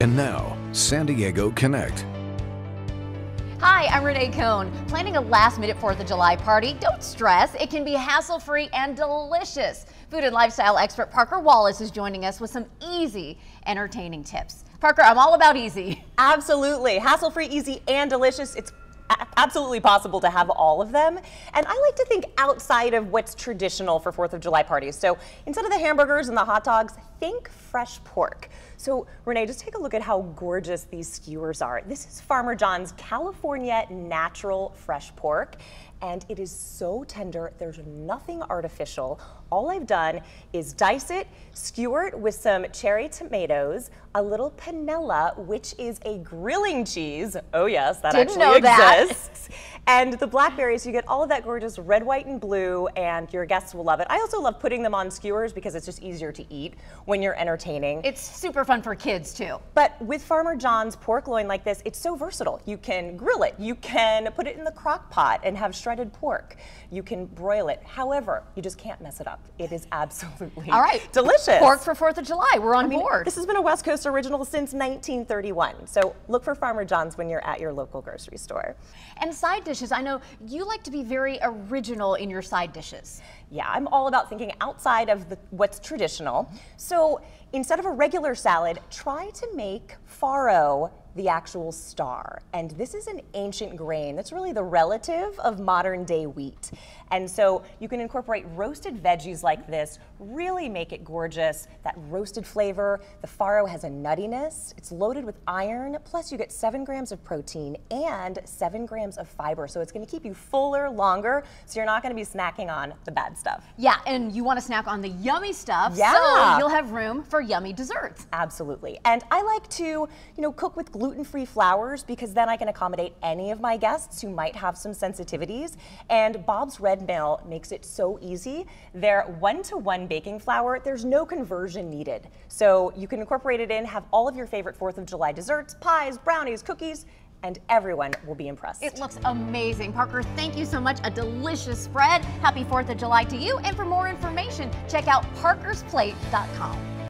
And now, San Diego Connect. Hi, I'm Renee Cohn. Planning a last-minute 4th of July party? Don't stress. It can be hassle-free and delicious. Food and lifestyle expert Parker Wallace is joining us with some easy, entertaining tips. Parker, I'm all about easy. Absolutely. Hassle-free, easy, and delicious. It's absolutely possible to have all of them. And I like to think outside of what's traditional for 4th of July parties. So instead of the hamburgers and the hot dogs, think fresh pork. So Renee, just take a look at how gorgeous these skewers are. This is Farmer John's California Natural Fresh Pork. And it is so tender, there's nothing artificial. All I've done is dice it, skewer it with some cherry tomatoes, a little panela, which is a grilling cheese. Oh yes, that actually exists. And the blackberries, you get all of that gorgeous red, white, and blue, and your guests will love it. I also love putting them on skewers because it's just easier to eat when you're entertaining. It's super fun for kids too. But with Farmer John's pork loin like this, it's so versatile. You can grill it, you can put it in the crock pot and have shredded pork. You can broil it. However, you just can't mess it up. It is absolutely delicious. Pork for 4th of July, we're on board. This has been a West Coast original since 1931. So look for Farmer John's when you're at your local grocery store. And side dishes, I know you like to be very original in your side dishes. Yeah, I'm all about thinking outside of what's traditional. So instead of a regular salad, try to make farro the actual star. And this is an ancient grain that's really the relative of modern day wheat. And so you can incorporate roasted veggies like this, really make it gorgeous, that roasted flavor. The farro has a nuttiness, it's loaded with iron, plus you get 7 grams of protein and 7 grams of fiber. So it's gonna keep you fuller longer, so you're not gonna be snacking on the bad stuff. Yeah, and you wanna snack on the yummy stuff, yeah, so you'll have room for yummy desserts. Absolutely. And I like to, cook with gluten-free flours because then I can accommodate any of my guests who might have some sensitivities. And Bob's Red Mill makes it so easy. They're 1-to-1 baking flour. There's no conversion needed. So you can incorporate it in, have all of your favorite 4th of July desserts, pies, brownies, cookies, and everyone will be impressed. It looks amazing. Parker, thank you so much. A delicious spread. Happy 4th of July to you. And for more information, check out parkersplate.com.